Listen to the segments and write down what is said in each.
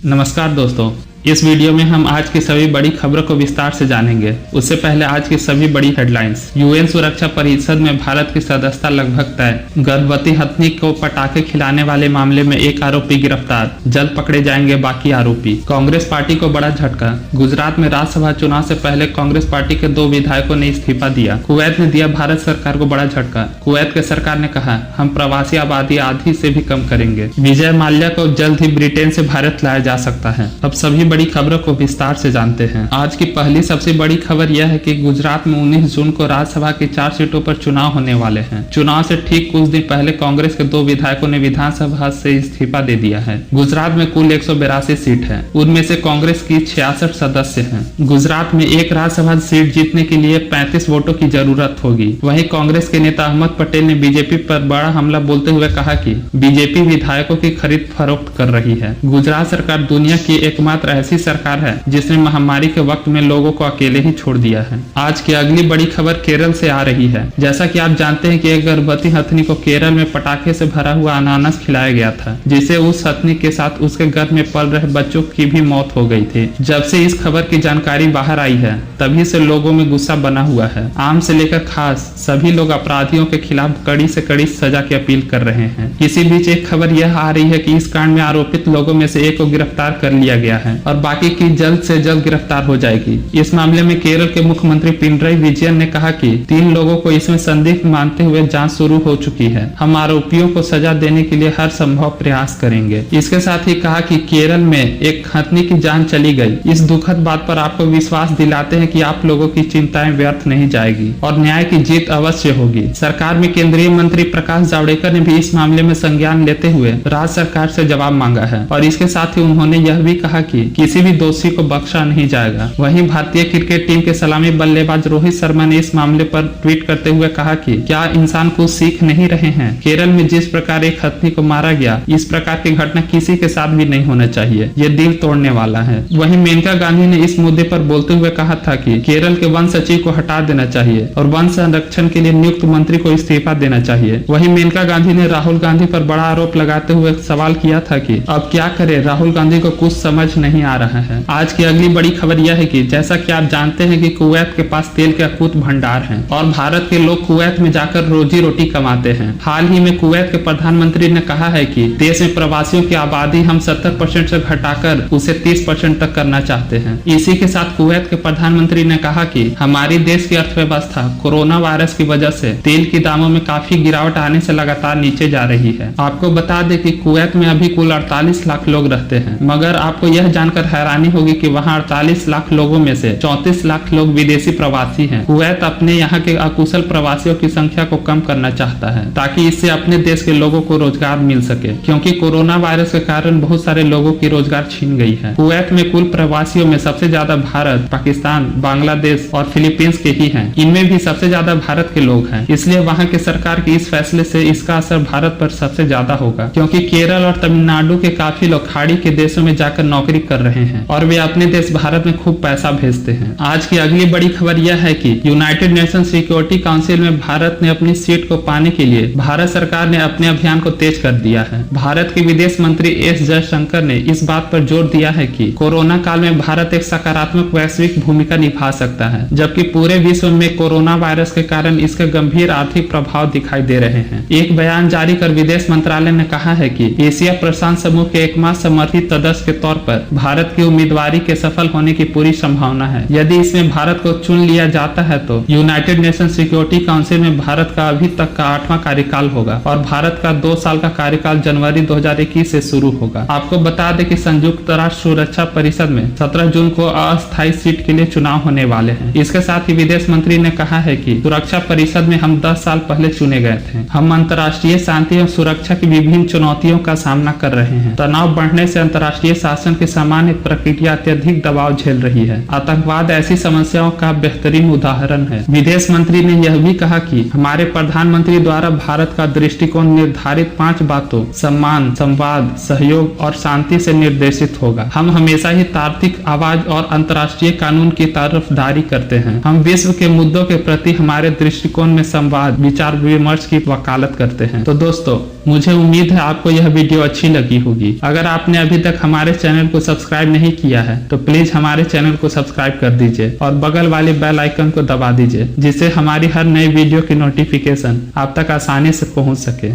नमस्कार दोस्तों, इस वीडियो में हम आज की सभी बड़ी खबरों को विस्तार से जानेंगे। उससे पहले आज की सभी बड़ी हेडलाइंस। यूएन सुरक्षा परिषद में भारत की सदस्यता लगभग तय। गर्भवती हथनी को पटाखे खिलाने वाले मामले में एक आरोपी गिरफ्तार, जल्द पकड़े जाएंगे बाकी आरोपी। कांग्रेस पार्टी को बड़ा झटका। गुजरात में राज्यसभा चुनाव से पहले कांग्रेस पार्टी के 2 विधायकों ने इस्तीफा दिया। कुवैत ने दिया भारत सरकार को बड़ा झटका। कुवैत के सरकार ने कहा, हम प्रवासी आबादी आधी से भी कम करेंगे। विजय माल्या को जल्द ही ब्रिटेन से भारत लाया जा सकता है। अब सभी बड़ी खबरों को विस्तार से जानते हैं। आज की पहली सबसे बड़ी खबर यह है कि गुजरात में 19 जून को राज्यसभा की 4 सीटों पर चुनाव होने वाले हैं। चुनाव से ठीक कुछ दिन पहले कांग्रेस के 2 विधायकों ने विधानसभा से इस्तीफा दे दिया है। गुजरात में कुल 182 सीट है, उनमें से कांग्रेस की 66 सदस्य हैं। गुजरात में एक राज्यसभा सीट जीतने के लिए 35 वोटों की जरूरत होगी। वहीं कांग्रेस के नेता अहमद पटेल ने बीजेपी पर बड़ा हमला बोलते हुए कहा कि बीजेपी विधायकों की खरीद फरोख्त कर रही है। गुजरात सरकार दुनिया की एकमात्र ऐसी सरकार है जिसने महामारी के वक्त में लोगों को अकेले ही छोड़ दिया है। आज की अगली बड़ी खबर केरल से आ रही है। जैसा कि आप जानते हैं कि एक गर्भवती हथनी को केरल में पटाखे से भरा हुआ अनानास खिलाया गया था, जिससे उस हथनी के साथ उसके गर्भ में पल रहे बच्चों की भी मौत हो गई थी। जब से इस खबर की जानकारी बाहर आई है, तभी से लोगों में गुस्सा बना हुआ है। आम से लेकर खास सभी लोग अपराधियों के खिलाफ कड़ी से कड़ी सजा की अपील कर रहे हैं। इसी बीच एक खबर यह आ रही है कि इस कांड में आरोपित लोगों में से एक को गिरफ्तार कर लिया गया है और बाकी की जल्द से जल्द गिरफ्तार हो जाएगी। इस मामले में केरल के मुख्यमंत्री पिनराई विजयन ने कहा कि 3 लोगों को इसमें संदिग्ध मानते हुए जांच शुरू हो चुकी है। हम आरोपियों को सजा देने के लिए हर संभव प्रयास करेंगे। इसके साथ ही कहा कि केरल में एक हथनी की जान चली गई। इस दुखद बात पर आपको विश्वास दिलाते हैं कि आप लोगों की चिंताएं व्यर्थ नहीं जाएगी और न्याय की जीत अवश्य होगी। सरकार में केंद्रीय मंत्री प्रकाश जावड़ेकर ने भी इस मामले में संज्ञान लेते हुए राज्य सरकार से जवाब मांगा है और इसके साथ ही उन्होंने यह भी कहा कि किसी भी दोषी को बख्शा नहीं जाएगा। वहीं भारतीय क्रिकेट टीम के सलामी बल्लेबाज रोहित शर्मा ने इस मामले पर ट्वीट करते हुए कहा कि क्या इंसान कुछ सीख नहीं रहे हैं। केरल में जिस प्रकार एक हथनी को मारा गया, इस प्रकार की घटना किसी के साथ भी नहीं होना चाहिए। ये दिल तोड़ने वाला है। वहीं मेनका गांधी ने इस मुद्दे पर बोलते हुए कहा था कि केरल के वन सचिव को हटा देना चाहिए और वन संरक्षण के लिए नियुक्त मंत्री को इस्तीफा देना चाहिए। वहीं मेनका गांधी ने राहुल गांधी पर बड़ा आरोप लगाते हुए सवाल किया था कि अब क्या करे, राहुल गांधी को कुछ समझ नहीं आ रहा है। आज की अगली बड़ी खबर यह है कि जैसा कि आप जानते हैं कि कुवैत के पास तेल के अकूत भंडार हैं और भारत के लोग कुवैत में जाकर रोजी रोटी कमाते हैं। हाल ही में कुवैत के प्रधानमंत्री ने कहा है कि देश में प्रवासियों की आबादी हम 70% से घटाकर उसे 30% तक करना चाहते हैं। इसी के साथ कुवैत के प्रधानमंत्री ने कहा कि हमारी देश की अर्थव्यवस्था कोरोना वायरस की वजह से तेल की दामों में काफी गिरावट आने से लगातार नीचे जा रही है। आपको बता दें कि कुवैत में अभी कुल 48 लाख लोग रहते हैं, मगर आपको यह जानकर हैरानी होगी कि वहाँ 48 लाख लोगों में से 34 लाख लोग विदेशी प्रवासी हैं। कुवैत अपने यहाँ के अकुशल प्रवासियों की संख्या को कम करना चाहता है ताकि इससे अपने देश के लोगों को रोजगार मिल सके, क्योंकि कोरोना वायरस के कारण बहुत सारे लोगों की रोजगार छीन गई है। कुवैत में कुल प्रवासियों में सबसे ज्यादा भारत, पाकिस्तान, बांग्लादेश और फिलीपींस के ही हैं। इनमें भी सबसे ज्यादा भारत के लोग हैं। इसलिए वहाँ की सरकार के इस फैसले से इसका असर भारत पर सबसे ज्यादा होगा, क्योंकि केरल और तमिलनाडु के काफी लोग खाड़ी के देशों में जाकर नौकरी कर रहे हैं और वे अपने देश भारत में खूब पैसा भेजते हैं। आज की अगली बड़ी खबर यह है कि यूनाइटेड नेशन सिक्योरिटी काउंसिल में भारत ने अपनी सीट को पाने के लिए भारत सरकार ने अपने अभियान को तेज कर दिया है। भारत के विदेश मंत्री एस जयशंकर ने इस बात पर जोर दिया है कि कोरोना काल में भारत एक सकारात्मक वैश्विक भूमिका निभा सकता है, जबकि पूरे विश्व में कोरोना वायरस के कारण इसके गंभीर आर्थिक प्रभाव दिखाई दे रहे हैं। एक बयान जारी कर विदेश मंत्रालय ने कहा है कि एशिया प्रशांत समूह के एकमात्र समर्थित सदस्य के तौर पर भारत की उम्मीदवारी के सफल होने की पूरी संभावना है। यदि इसमें भारत को चुन लिया जाता है तो यूनाइटेड नेशन सिक्योरिटी काउंसिल में भारत का अभी तक का 8वां कार्यकाल होगा और भारत का 2 साल का कार्यकाल जनवरी 2021 से शुरू होगा। आपको बता दें कि संयुक्त राष्ट्र सुरक्षा परिषद में 17 जून को अस्थायी सीट के लिए चुनाव होने वाले हैं। इसके साथ ही विदेश मंत्री ने कहा है कि सुरक्षा परिषद में हम 10 साल पहले चुने गए थे। हम अंतर्राष्ट्रीय शांति एवं सुरक्षा की विभिन्न चुनौतियों का सामना कर रहे हैं। तनाव बढ़ने से अंतर्राष्ट्रीय शासन की सामान्य वैधानिक प्रक्रिया अत्यधिक दबाव झेल रही है। आतंकवाद ऐसी समस्याओं का बेहतरीन उदाहरण है। विदेश मंत्री ने यह भी कहा कि हमारे प्रधानमंत्री द्वारा भारत का दृष्टिकोण निर्धारित 5 बातों सम्मान, संवाद, सहयोग और शांति से निर्देशित होगा। हम हमेशा ही तार्किक आवाज और अंतर्राष्ट्रीय कानून की तरफदारी करते हैं। हम विश्व के मुद्दों के प्रति हमारे दृष्टिकोण में संवाद, विचार विमर्श की वकालत करते हैं। तो दोस्तों, मुझे उम्मीद है आपको यह वीडियो अच्छी लगी होगी। अगर आपने अभी तक हमारे चैनल को सब्सक्राइब नहीं किया है तो प्लीज हमारे चैनल को सब्सक्राइब कर दीजिए और बगल वाले बेल आइकन को दबा दीजिए, जिससे हमारी हर नई वीडियो की नोटिफिकेशन आप तक आसानी से पहुंच सके।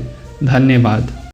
धन्यवाद।